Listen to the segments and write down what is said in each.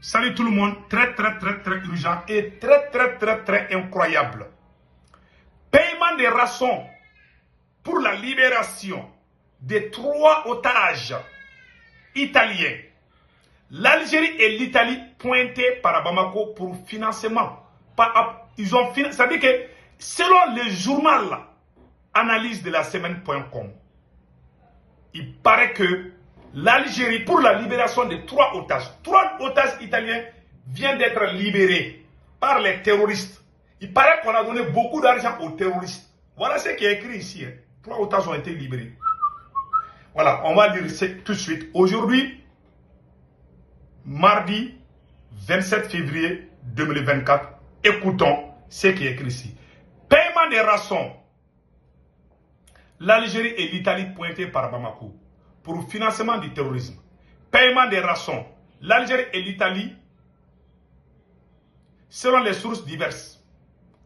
Salut tout le monde, très urgent et très incroyable. Paiement des rançons pour la libération des 3 otages italiens. L'Algérie et l'Italie pointés par Bamako pour financement. Ils ont financé, ça veut dire que selon le journal analyse de la semaine.com, il paraît que l'Algérie, pour la libération de 3 otages italiens viennent d'être libérés par les terroristes. Il paraît qu'on a donné beaucoup d'argent aux terroristes. Voilà ce qui est écrit ici. 3 otages ont été libérés. Voilà, on va lire tout de suite. Aujourd'hui, mardi 27 février 2024, écoutons ce qui est écrit ici. Paiement des rançons. L'Algérie et l'Italie pointées par Bamako pour financement du terrorisme. Paiement des rançons. L'Algérie et l'Italie, selon les sources diverses,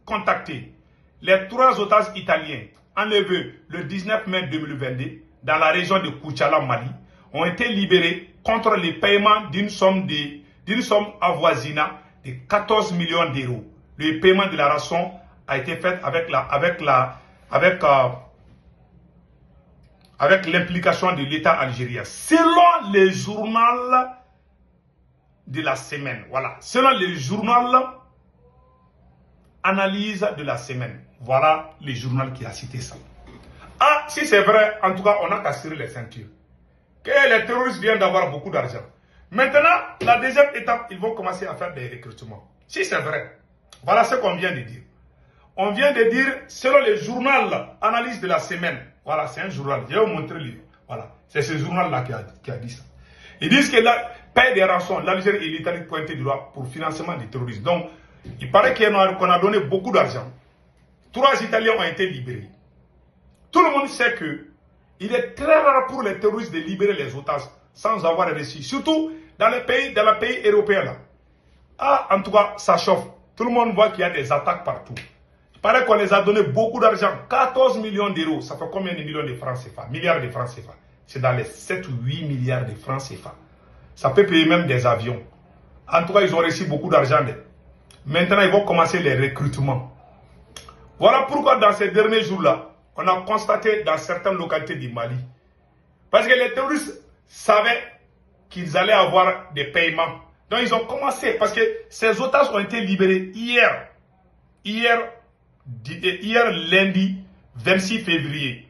contactées. Les 3 otages italiens enlevés le 19 mai 2022 dans la région de Koutchala, Mali, ont été libérés contre le paiement d'une somme avoisinant de 14 millions d'euros. Le paiement de la rançon a été fait avec l'implication de l'État algérien. Selon le journal de la semaine, voilà, selon le journal analyse de la semaine, voilà le journal qui a cité ça. Ah, si c'est vrai, en tout cas, on n'a qu'à serrer les ceintures. Que les terroristes viennent d'avoir beaucoup d'argent. Maintenant, la deuxième étape, ils vont commencer à faire des recrutements. Si c'est vrai, voilà ce qu'on vient de dire. On vient de dire, selon le journal analyse de la semaine, voilà, c'est un journal, je vais vous montrer le livre. Voilà, c'est ce journal-là qui a dit ça. Ils disent que la paie des rançons, l'Algérie et l'Italie pointés du doigt pour financement du terrorisme. Donc, il paraît qu'on a donné beaucoup d'argent. 3 Italiens ont été libérés. Tout le monde sait que il est très rare pour les terroristes de libérer les otages sans avoir réussi. Surtout dans les pays européens. Là. Ah, en tout cas, ça chauffe. Tout le monde voit qu'il y a des attaques partout. Il paraît qu'on les a donné beaucoup d'argent. 14 millions d'euros. Ça fait combien de millions de francs CFA? Milliards de francs CFA. C'est dans les 7 ou 8 milliards de francs CFA. Ça peut payer même des avions. En tout cas, ils ont reçu beaucoup d'argent. Maintenant, ils vont commencer les recrutements. Voilà pourquoi dans ces derniers jours-là, on a constaté dans certaines localités du Mali. Parce que les terroristes savaient qu'ils allaient avoir des paiements. Donc ils ont commencé, parce que ces otages ont été libérés hier lundi 26 février.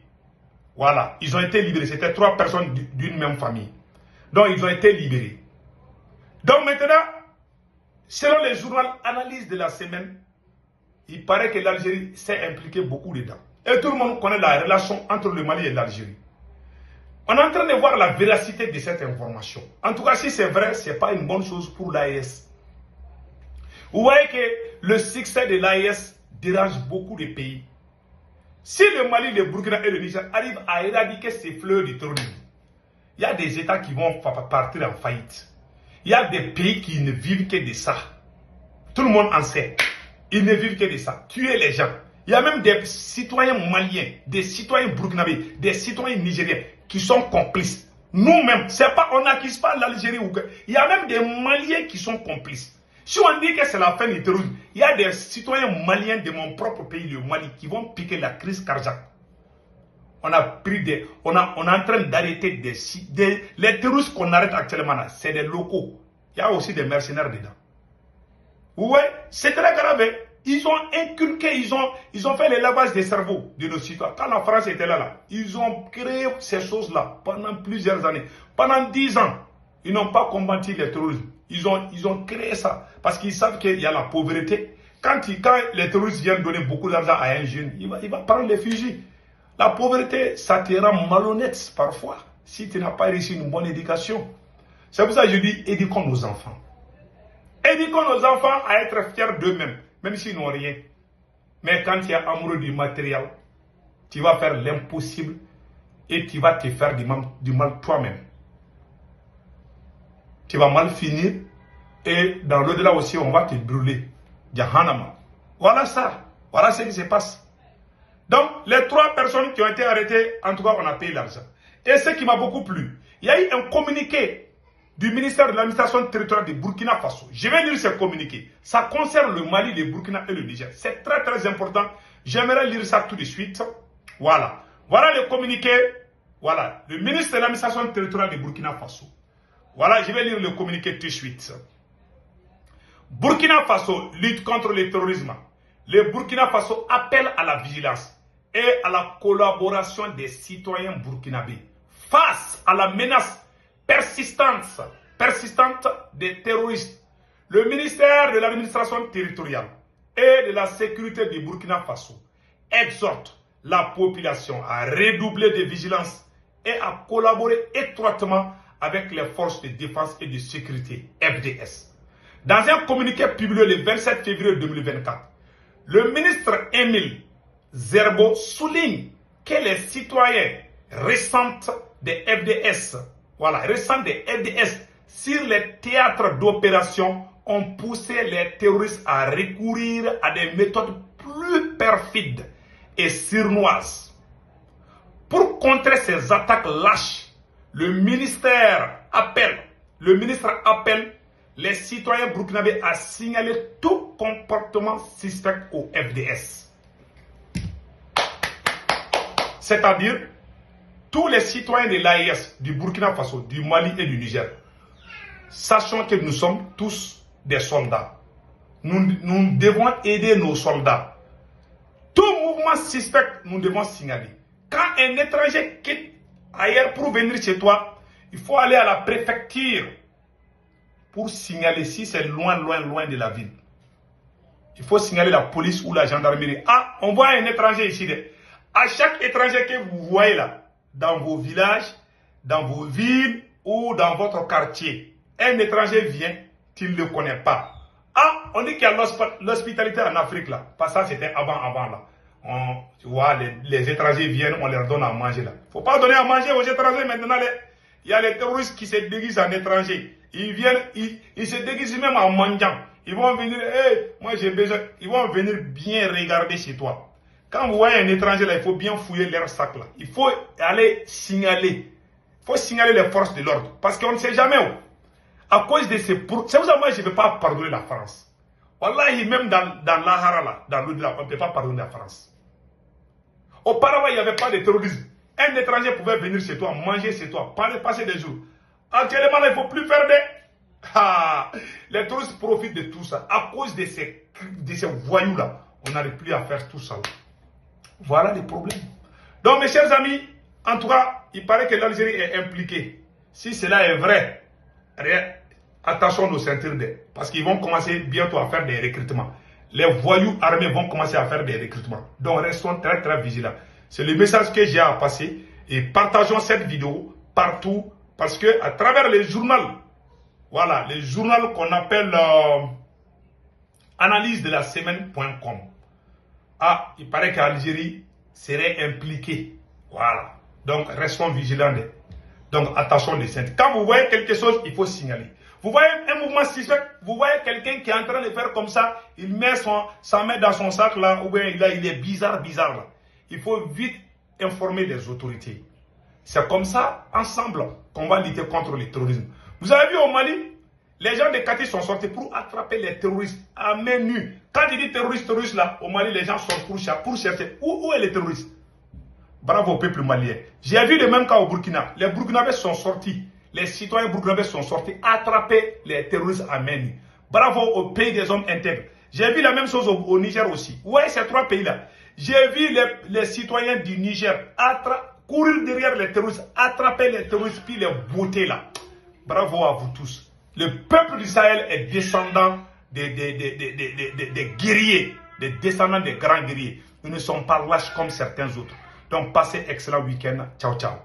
Voilà, ils ont été libérés. C'était 3 personnes d'une même famille. Donc ils ont été libérés. Donc maintenant, selon le journal analyse de la semaine, il paraît que l'Algérie s'est impliquée beaucoup dedans. Et tout le monde connaît la relation entre le Mali et l'Algérie. On est en train de voir la véracité de cette information. En tout cas, si c'est vrai, ce n'est pas une bonne chose pour l'AES. Vous voyez que le succès de l'AES dérange beaucoup de pays. Si le Mali, le Burkina et le Niger arrivent à éradiquer ces fleurs du terrorisme, il y a des États qui vont partir en faillite. Il y a des pays qui ne vivent que de ça. Tout le monde en sait. Ils ne vivent que de ça. Tuer les gens. Il y a même des citoyens maliens, des citoyens burkinabés, des citoyens nigériens qui sont complices. Nous-mêmes, c'est pas, on n'accuse pas l'Algérie ou que. Il y a même des Maliens qui sont complices. Si on dit que c'est la fin du terrorisme, il y a des citoyens maliens de mon propre pays, le Mali, qui vont piquer la crise cardiaque. On est en train d'arrêter les terroristes qu'on arrête actuellement là, c'est des locaux. Il y a aussi des mercenaires dedans. Ouais, c'est très grave. Ils ont inculqué, ils ont fait le lavage des cerveaux de nos citoyens. Quand la France était là, ils ont créé ces choses-là pendant plusieurs années. Pendant 10 ans, ils n'ont pas combattu le terrorisme. Ils ont créé ça parce qu'ils savent qu'il y a la pauvreté. Quand les terroristes viennent donner beaucoup d'argent à un jeune, il va prendre les fusils. La pauvreté, ça te rend malhonnête parfois si tu n'as pas réussi une bonne éducation. C'est pour ça que je dis, éduquons nos enfants. Éduquons nos enfants à être fiers d'eux-mêmes. Même s'ils n'ont rien. Mais quand tu es amoureux du matériel, tu vas faire l'impossible et tu vas te faire du mal toi-même. Tu vas mal finir et dans l'au-delà aussi, on va te brûler. Jahannama. Voilà ça. Voilà ce qui se passe. Donc, les 3 personnes qui ont été arrêtées, en tout cas, on a payé l'argent. Et ce qui m'a beaucoup plu, il y a eu un communiqué du ministère de l'administration territoriale de Burkina Faso. Je vais lire ce communiqué. Ça concerne le Mali, le Burkina et le Niger. C'est très très important. J'aimerais lire ça tout de suite. Voilà. Voilà le communiqué. Voilà. Le ministre de l'administration territoriale de Burkina Faso. Voilà, je vais lire le communiqué tout de suite. Burkina Faso lutte contre le terrorisme. Le Burkina Faso appelle à la vigilance et à la collaboration des citoyens burkinabés face à la menace persistante des terroristes. Le ministère de l'administration territoriale et de la sécurité du Burkina Faso exhorte la population à redoubler de vigilance et à collaborer étroitement avec les forces de défense et de sécurité, FDS. Dans un communiqué publié le 27 février 2024, le ministre Émile Zerbo souligne que les citoyens récents des FDS, sur les théâtres d'opération ont poussé les terroristes à recourir à des méthodes plus perfides et sournoises. Pour contrer ces attaques lâches, le ministre appelle les citoyens burkinabés à signaler tout comportement suspect au FDS. C'est-à-dire, tous les citoyens de l'AES, du Burkina Faso, du Mali et du Niger, sachant que nous sommes tous des soldats. Nous devons aider nos soldats. Tout mouvement suspect, nous devons signaler. Quand un étranger quitte ailleurs pour venir chez toi, il faut aller à la préfecture pour signaler si c'est loin de la ville. Il faut signaler la police ou la gendarmerie. Ah, on voit un étranger ici. À chaque étranger que vous voyez là, dans vos villages, dans vos villes ou dans votre quartier, un étranger vient, tu ne le connais pas. Ah, on dit qu'il y a l'hospitalité en Afrique là. Pas ça, c'était avant là. Tu vois, les étrangers viennent, on leur donne à manger là. Il ne faut pas donner à manger aux étrangers maintenant. Il y a les terroristes qui se déguisent en étrangers. Ils viennent, ils se déguisent même en mendiants. Ils vont venir, hey, moi j'ai besoin. Ils vont venir bien regarder chez toi. Quand vous voyez un étranger là, il faut bien fouiller leur sac là. Il faut aller signaler. Il faut signaler les forces de l'ordre. Parce qu'on ne sait jamais où. À cause de ces... C'est pour ça que moi je ne vais pas pardonner la France. Wallahi, même dans l'Ahara là, dans l'au-delà, on ne peut pas pardonner la France. Auparavant, il n'y avait pas de terrorisme. Un étranger pouvait venir chez toi, manger chez toi, passer des jours. Actuellement, là, il ne faut plus faire des... les terroristes profitent de tout ça. À cause de ces voyous-là, on n'arrive plus à faire tout ça. Voilà les problèmes. Donc, mes chers amis, en tout cas, il paraît que l'Algérie est impliquée. Si cela est vrai, attention nos ceintures, parce qu'ils vont commencer bientôt à faire des recrutements. Les voyous armés vont commencer à faire des recrutements. Donc, restons très très vigilants. C'est le message que j'ai à passer. Et partageons cette vidéo partout. Parce que à travers les journaux, voilà, les journaux qu'on appelle analyse de la semaine.com. Ah, il paraît qu'Algérie serait impliquée. Voilà. Donc, restons vigilants. Donc, attention les saints. Quand vous voyez quelque chose, il faut signaler. Vous voyez un mouvement suspect, vous voyez quelqu'un qui est en train de faire comme ça, il met sa main dans son sac là, ou bien là, il est bizarre là. Il faut vite informer les autorités. C'est comme ça, ensemble, qu'on va lutter contre le terrorisme. Vous avez vu au Mali, les gens de Kati sont sortis pour attraper les terroristes à main nue. Quand il dit terroriste là, au Mali, les gens sortent pour chercher où est le terroriste. Bravo au peuple malien. J'ai vu le même cas au Burkina. Les Burkinabés sont sortis. Les citoyens burkinabés sont sortis attraper les terroristes à main nue. Bravo au pays des hommes intègres. J'ai vu la même chose au Niger aussi. Ouais, ces trois pays-là. J'ai vu les citoyens du Niger courir derrière les terroristes, attraper les terroristes, puis les botter là. Bravo à vous tous. Le peuple du Sahel est descendant des guerriers, des descendants des grands guerriers. Nous ne sommes pas lâches comme certains autres. Donc, passez excellent week-end. Ciao, ciao.